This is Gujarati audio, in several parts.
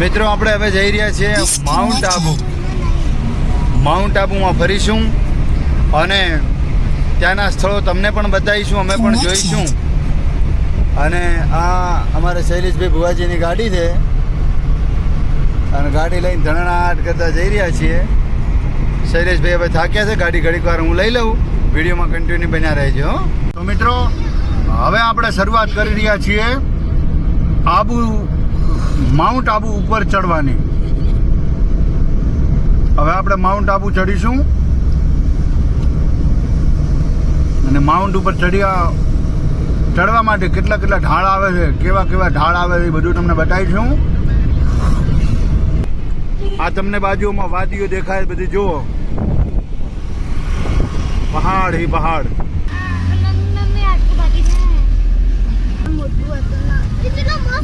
મિત્રો આપણે હવે જઈ રહ્યા છીએ માઉન્ટ આબુ. માઉન્ટ આબુમાં ફરીશું અને ત્યાંના સ્થળો તમને પણ બતાવીશું, અમે પણ જોઈશું. અને આ અમારે શૈલેષભાઈ ભુવાજીની ગાડી છે અને ગાડી લઈને ધણાટ કરતા જઈ રહ્યા છીએ. શૈલેષભાઈ હવે થાક્યા છે, ગાડી ઘડીક વાર હું લઈ લઉં. વિડીયોમાં કન્ટિન્યુ બન્યા રહેજો. તો મિત્રો હવે આપણે શરૂઆત કરી રહ્યા છીએ આબુ માઉન્ટ આબુ ઉપર ચડવાની. હવે આપણે માઉન્ટ આબુ ચડીશું અને માઉન્ટ ઉપર ચડવા માટે કેટલા ઢાળ આવે છે, કેવા ઢાળ આવે છે એ બધું તમને બતાવીશું. આ તમને બાજુમાં વાદીઓ દેખાય બધી જુઓ, પહાડ ही પહાડ.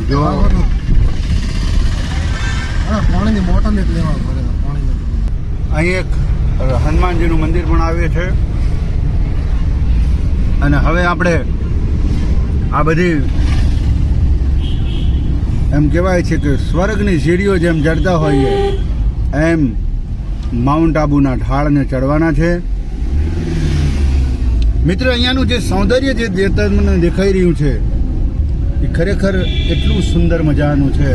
જો અહીં એક હનુમાનજીનું મંદિર પણ આવ્યું છે. અને હવે આપણે આ બધી એમ કહેવાય છે કે સ્વર્ગની સીડીઓ જેમ ચડતા હોઈએ એમ માઉન્ટ આબુના ઢાળને ચડવાના છે. મિત્રો અહીંયાનું જે સૌંદર્ય જે તમને દેખાઈ રહ્યું છે એ ખરેખર એટલું સુંદર મજાનું છે.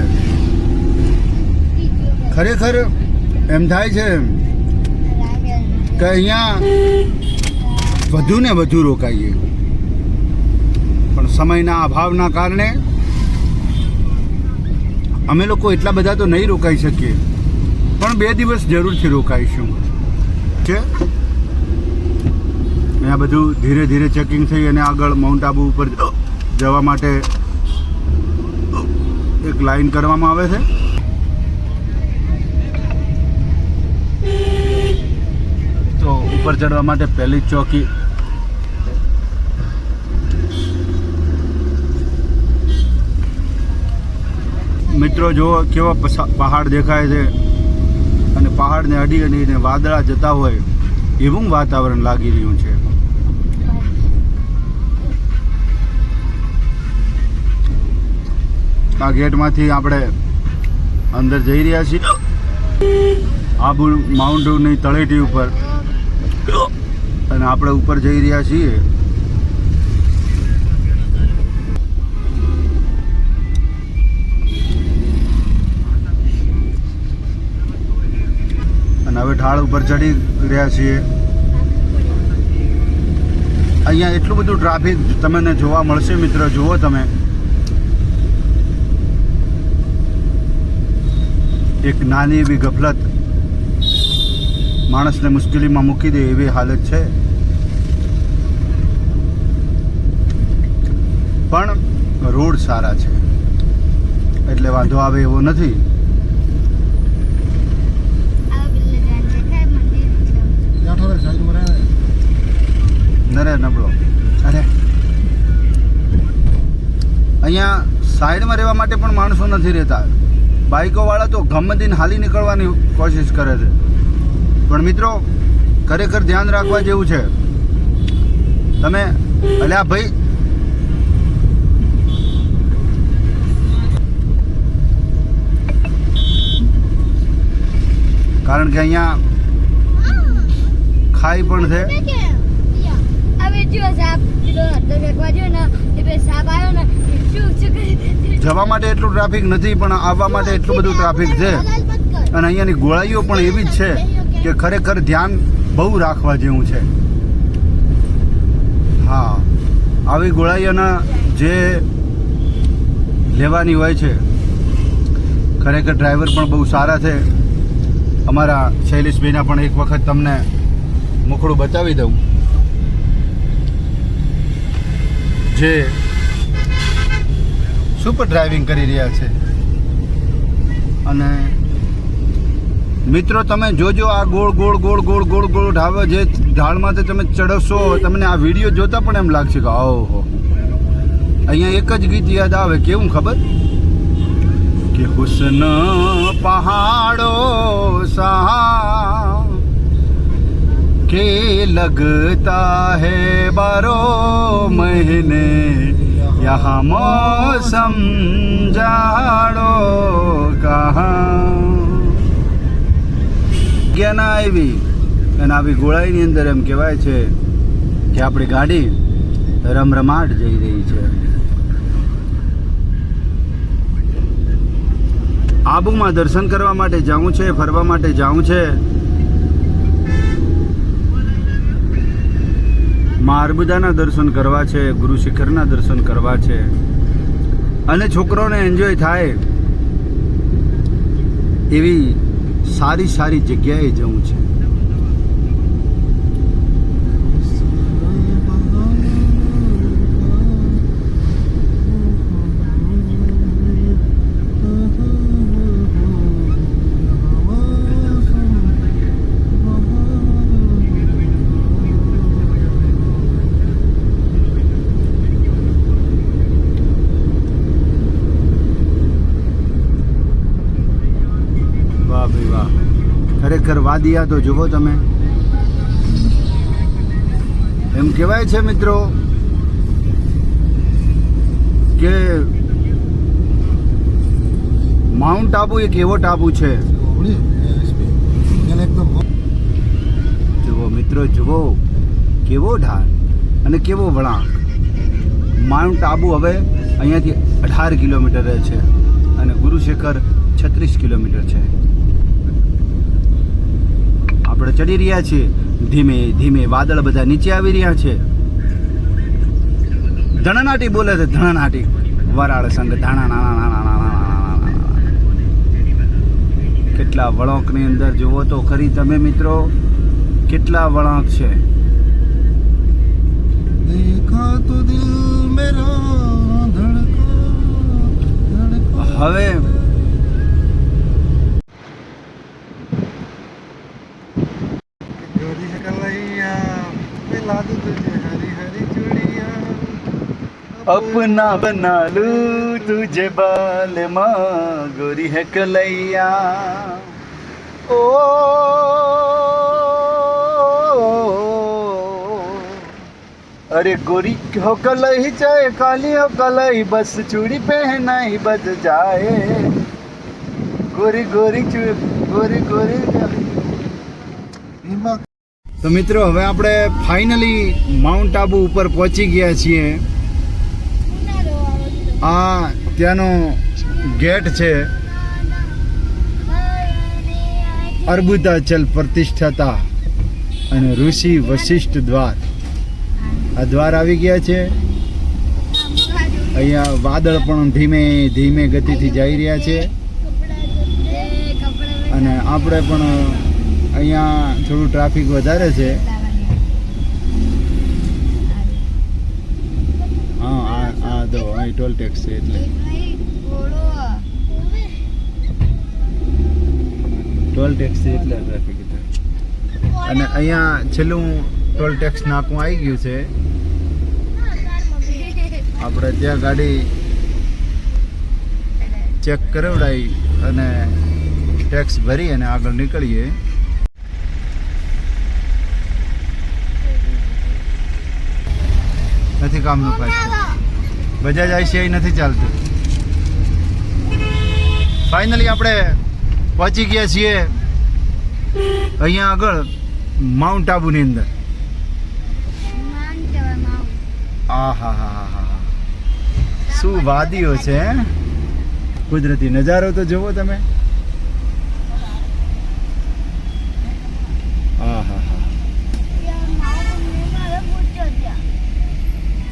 ખરેખર એમ થાય છે કે અહીંયા વધુ ને વધુ રોકાઈએ, પણ સમયના અભાવના કારણે અમે લોકો એટલા બધા તો નહીં રોકાઈ શકીએ, પણ 2 દિવસ જરૂરથી રોકાઈશું. છે અહીંયા બધું ધીરે ધીરે ચેકિંગ થઈ અને આગળ માઉન્ટ આબુ ઉપર જવા માટે એક લાઈન કરવામાં આવે છે. તો ઉપર ચડવા માટે પહેલી જ ચોકી મિત્રો જુઓ કેવા પહાડ દેખાય છે અને પહાડને અડી અડીને વાદળા જતા હોય એવું વાતાવરણ લાગી રહ્યું છે. આ ગેટમાંથી આપણે અંદર જઈ રહ્યા છીએ આબુ માઉન્ટની તળેટી ઉપર, અને આપણે ઉપર જઈ રહ્યા છીએ. અને હવે ઢાળ ઉપર ચડી રહ્યા છીએ. અહીંયા એટલું બધું ટ્રાફિક તમને જોવા મળશે મિત્રો, જુઓ તમે. એક નાની એવી ગફલત માણસને મુશ્કેલીમાં મૂકી દે એવી હાલત છે. પણ રોડ સારા છે એટલે વાંધો આવે એવો નથી. નરે નબળો અરે અહીંયા સાઈડમાં રહેવા માટે પણ માણસો નથી રહેતા. બાઇકો વાળા તો ગમતીને હાલી નીકળવાની કોશિશ કરે છે. પણ મિત્રો ખરેખર ધ્યાન રાખવા જેવું છે. તમે અલ્યા ભાઈ કારણ કે અહીંયા ખાઈ પણ છે. જવા માટે એટલું ટ્રાફિક નથી પણ આવવા માટે એટલું બધું ટ્રાફિક છે. અને અહીંયાની ગોળાઈઓ પણ એવી જ છે કે ખરેખર ધ્યાન બહુ રાખવા જેવું છે. હા, આવી ગોળાઈઓના જે લેવાની હોય છે ખરેખર ડ્રાઈવર પણ બહુ સારા છે. અમારા શૈલેષભાઈના પણ એક વખત તમને મુખડું બતાવી દઉં, જે સુપર ડ્રાઇવિંગ કરી રહ્યા છે. અને મિત્રો તમે જોજો આ ગોળ ઢાળો જે ઢાળમાંથી તમે ચડશો, તમને આ વિડીયો જોતા પણ એમ લાગશે કે ઓહો. અહીંયા એક જ ગીત યાદ આવે, કેવું ખબર કે હુસ્ન પહાડો સા के लगता है 12 महीने यहाँ मौसम जाड़ो कहाँ ગોળાવી અને આવી ગોળાઈની અંદર એમ કહેવાય છે કે આપણી ગાડી રમરમાટ જઈ રહી છે. આબુમાં દર્શન કરવા માટે જવું છે, ફરવા માટે જવું છે. મા અર્બુદાના દર્શન કરવા છે, ગુરુ શિખરના દર્શન કરવા છે અને છોકરોને એન્જોય થાય એવી સારી સારી જગ્યાએ જવું છે. ખરેખર વાદિયા તો જુઓ તમે. એમ કહેવાય છે મિત્રો કે માઉન્ટ આબુ એક એવો ટાપુ છે. જુઓ મિત્રો, જુઓ કેવો ઢાળ અને કેવો વળાંક. માઉન્ટ આબુ હવે અહીંયાથી 18 કિલોમીટર છે અને ગુરુ શિખર 36 કિલોમીટર છે. આપણે ચડી રહ્યા છીએ ધીમે ધીમે. વાદળ બધા નીચે આવી રહ્યા છે. ધણનાટી બોલે છે, ધણનાટી. વરાળ સંગ ધાણા. કેટલા વળાંકની અંદર જુઓ તો ખરી તમે મિત્રો, કેટલા વળાંક છે. દેખા તો દિલ મેરા ધડકા. હવે अपना बना लूं तुझे बाल माँ गोरी है कलैया. ओ अरे गोरी हो कलई चाहे काली हो कलई, बस चूड़ी पहनाई बज जाए. गोरी गोरी गोरी गोरी. તો મિત્રો હવે આપણે ફાઇનલી માઉન્ટ આબુ ઉપર પહોંચી ગયા છીએ. આ ત્યાંનો ગેટ છે, અર્બુદાચલ પ્રતિષ્ઠાતા અને ઋષિ વશિષ્ઠ દ્વાર. આ દ્વાર આવી ગયા છે. અહીંયા વાદળ પણ ધીમે ધીમે ગતિથી જઈ રહ્યા છે અને આપણે પણ અહીંયા થોડું ટ્રાફિક વધારે છે. હા આ તો અહીં ટોલ ટેક્સ છે એટલે ટોલ ટેક્સ છે એટલે ટ્રાફિક. અને અહીંયા છેલ્લું ટોલ ટેક્સ નાકું આવી ગયું છે. આપણે ત્યાં ગાડી ચેક કરાવડાવી અને ટેક્સ ભરી અને આગળ નીકળીએ. નથી કામનું પાછું બજાજ આઈસીઆઈ નથી ચાલતું. ફાઇનલી આપણે પહોંચી ગયા છીએ અહીંયા આગળ માઉન્ટ આબુની અંદર. આ હા હા હા, શું વાદીઓ છે. કુદરતી નજારો તો જુઓ તમે. હા હા હા,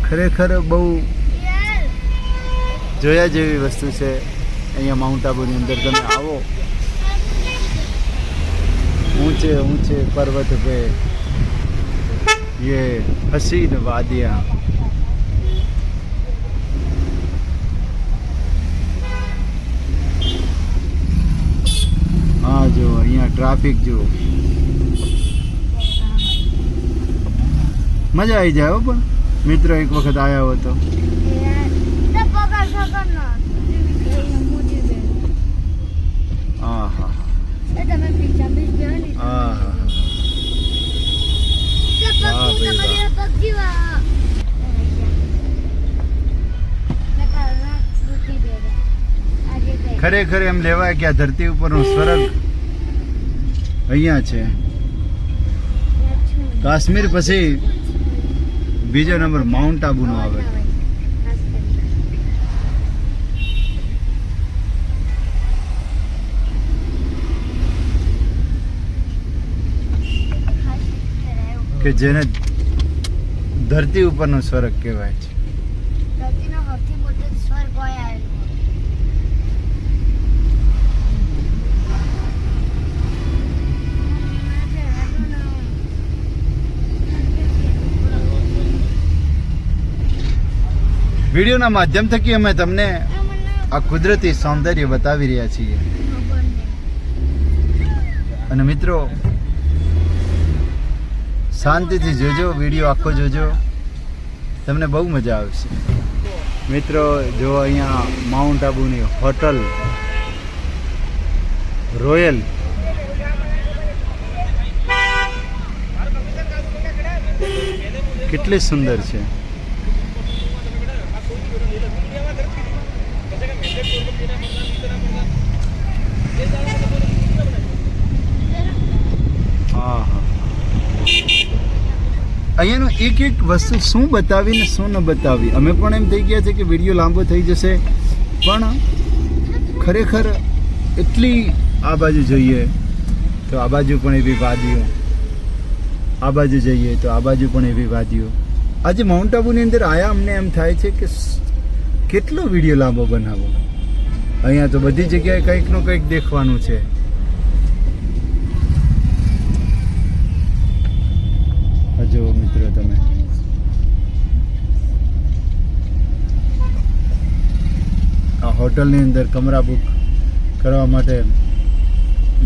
ખરેખર બહુ જોયા જેવી વસ્તુ છે. અહીંયા માઉન્ટ આબુની અંદર તમે આવો, ऊंचे ऊंचे पर्वत पे ये हसीन वादियाँ. हाँ जो અહીંયા ટ્રાફિક જો મજા આવી જાય. પણ મિત્રો એક વખત આવ્યા હો તો હા હા ખરેખર એમ લેવાય કે આ ધરતી ઉપરનો સ્વર્ગ અહીંયા છે. કાશ્મીર પછી બીજો નંબર માઉન્ટ આબુનો આવે. કે જેને ધરતી ઉપરનો સ્વર્ગ કહેવાય છે. ધરતીનો સૌથી મોટો સ્વર્ગ હોય આવેલો. વિડીયોના માધ્યમ થકી અમે તમને આ કુદરતી સૌંદર્ય બતાવી રહ્યા છીએ. અને મિત્રો શાંતિથી જોજો, વિડીયો આખો જોજો, તમને બહુ મજા આવશે. મિત્રો જો અહીંયા માઉન્ટ આબુની હોટલ રોયલ કેટલી સુંદર છે. હા હા, અહીંયાનું એક એક વસ્તુ શું બતાવી ને શું ન બતાવી. અમે પણ એમ થઈ ગયા છે કે વિડીયો લાંબો થઈ જશે, પણ ખરેખર એટલી આ બાજુ જોઈએ તો આ બાજુ પણ એવી વાદીઓ, આ બાજુ જઈએ તો આ બાજુ પણ એવી વાદીઓ. આજે માઉન્ટ આબુની અંદર આયા અમને એમ થાય છે કે કેટલો વિડીયો લાંબો બનાવો. અહીંયા તો બધી જગ્યાએ કંઈકનું કંઈક દેખવાનું છે. જો મિત્રો તમે આ હોટલની અંદર કમરા બુક કરવા માટે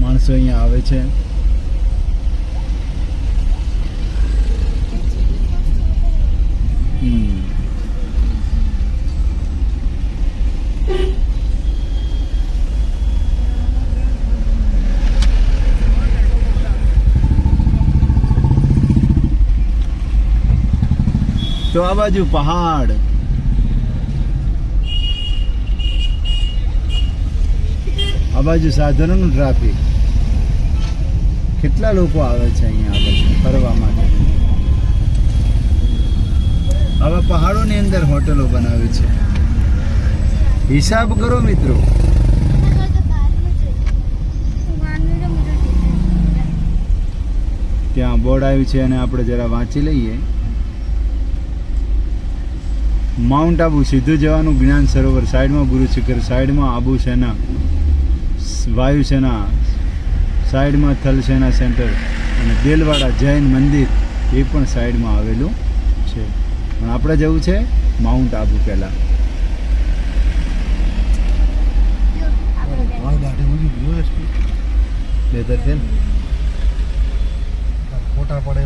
માણસો અહીંયા આવે છે. તો આ બાજુ પહાડ, આ બાજુ સાધનોનું ટ્રાફિક. કેટલા લોકો આવે છે અહીંયા આ બાજુ ફરવા માટે. આવા પહાડોની અંદર હોટલો બનાવી છે. હિસાબ કરો મિત્રો. ત્યાં બોર્ડ આવ્યું છે અને આપણે જરા વાંચી લઈએ. માઉન્ટ આબુ સીધું જવાનું જ્ઞાન સરોવર, સાઈડમાં ગુરુ શિખર, સાઈડમાં આબુ સેના, વાયુસેના, સાઈડમાં થલ સેના સેન્ટર અને દેલવાડા જૈન મંદિર એ પણ સાઈડમાં આવેલું છે. પણ આપણે જવું છે માઉન્ટ આબુ પહેલાં. બેતર છે ને ફોટા પડે.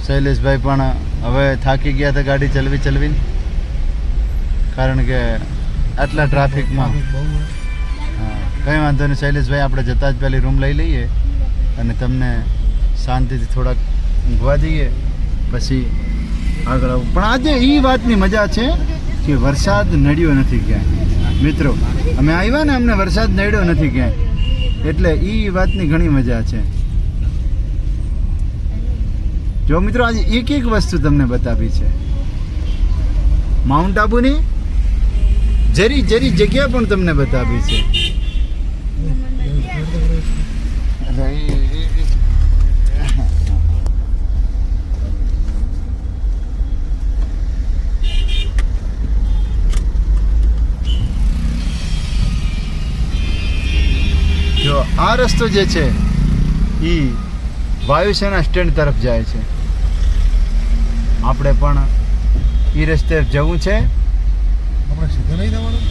શૈલેષભાઈ પણ હવે થાકી ગયા હતા ગાડી ચલવીને, કારણ કે આટલા ટ્રાફિકમાં. હા, કંઈ વાંધો નહીં શૈલેષભાઈ, આપણે જતાં જ પહેલી રૂમ લઈ લઈએ અને તમને શાંતિથી થોડાક ઊંઘવા દઈએ, પછી આગળ આવું. પણ આજે એ વાતની મજા છે કે વરસાદ નડ્યો નથી ક્યાંય. મિત્રો અમે આવ્યા ને, અમને વરસાદ નડ્યો નથી ક્યાંય, એટલે એ વાતની ઘણી મજા છે. જો મિત્રો આજે એક એક વસ્તુ તમને બતાવી છે. માઉન્ટ આબુની જરી જગ્યા પણ તમને બતાવી છે. જો આ રસ્તો જે છે એ વાયુસેના સ્ટેન્ડ તરફ જાય છે. આપણે પણ એ રસ્તે જવું છે. આપણે સીધું નહીં જવાનું.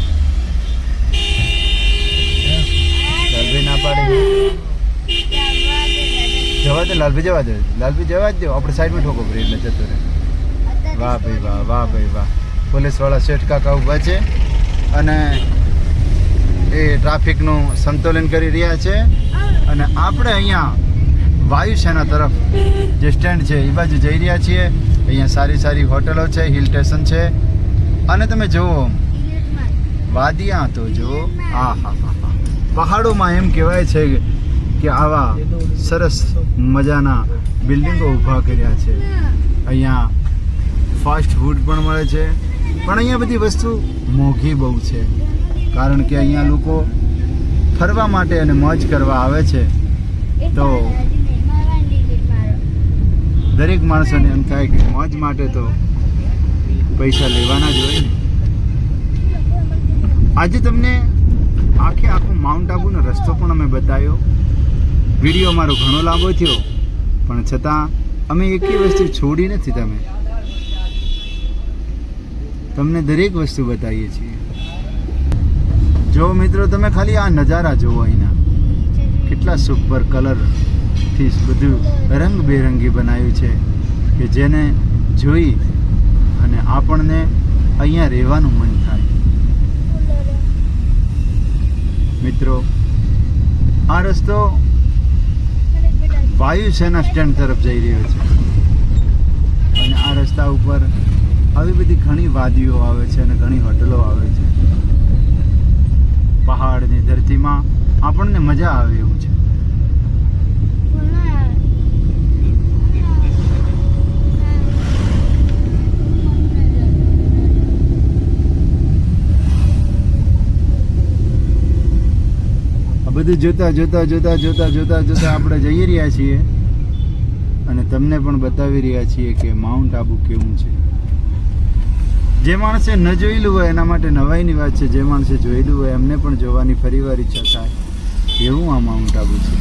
લાલભાઈ ના પાડે. જવા દે લાલભાઈ, જવા દે લાલભાઈ, જવા જ દો. આપણે સાઈડમાં ઠોકો ભરી એટલે જતો રહે. વાહ ભાઈ વાહ, વાહ ભાઈ વાહ. પોલીસવાળા શેઠ કાકા ઊભા છે અને એ ટ્રાફિકનું સંતુલન કરી રહ્યા છે. અને આપણે અહીંયા વાયુસેના તરફ જે સ્ટેન્ડ છે એ બાજુ જઈ રહ્યા છીએ. અહીંયા સારી સારી હોટલો છે, હિલ સ્ટેશન છે. અને તમે જુઓ વાદિયા તો જુઓ. હા હા હા હા, પહાડોમાં એમ કહેવાય છે કે આવા સરસ મજાના બિલ્ડિંગો ઊભા કર્યા છે. અહીંયા ફાસ્ટ ફૂડ પણ મળે છે, પણ અહીંયા બધી વસ્તુ મોંઘી બહુ છે, કારણ કે અહીંયા લોકો ફરવા માટે અને મોજ કરવા આવે છે. તો દરેક માણસોને એમ થાય કે મોજ માટે તો પૈસા લેવાના જ હોય ને. આજે તમને આખો માઉન્ટ આબુનો રસ્તો પણ અમે બતાવ્યો. વિડીયો મારો ઘણો લાંબો થયો, પણ છતાં અમે એકેય વસ્તુ છોડી નથી. તમને દરેક વસ્તુ બતાવીએ છીએ. જો મિત્રો, તમે ખાલી આ નજારા જુઓ. અહીંના કેટલા સુપર કલરથી બધું રંગબેરંગી બનાવ્યું છે કે જેને જોઈ અને આપણને અહીંયા રહેવાનું મન થાય. મિત્રો, આ રસ્તો વાયુસેના સ્ટેન્ડ તરફ જઈ રહ્યો છે, અને આ રસ્તા ઉપર આવી બધી ઘણી વાદીઓ આવે છે અને ઘણી હોટલો આવે છે. પહાડની ધરતીમાં આપણને મજા આવે એવું છે. આ બધું જોતા આપણે જઈ રહ્યા છીએ અને તમને પણ બતાવી રહ્યા છીએ કે માઉન્ટ આબુ કેવું છે. જે માણસે ન જોયેલું હોય એના માટે નવાઈની વાત છે. જે માણસે જોયેલું હોય એમને પણ જોવાની ફરીવાર ઈચ્છા થાય એવું આ માઉન્ટ આબુ છે.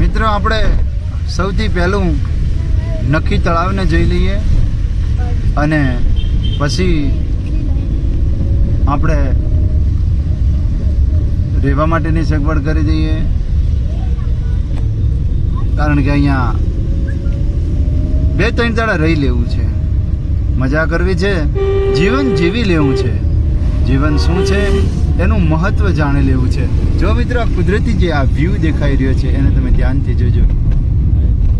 મિત્રો, આપણે સૌથી પહેલું નખી તળાવને જોઈ લઈએ અને પછી આપણે રહેવા માટેની સગવડ કરી દઈએ, કારણ કે અહીંયા 2-3 દાડા રહી લેવું છે, મજા કરવી છે, જીવન જીવી લેવું છે. જીવન શું છે એનું મહત્વ જાણી લેવું છે. જો મિત્રો, આ કુદરતી જે આ વ્યૂ દેખાઈ રહ્યો છે એને તમે ધ્યાનથી જોજો.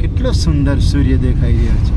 કેટલો સુંદર સૂર્ય દેખાઈ રહ્યો છે.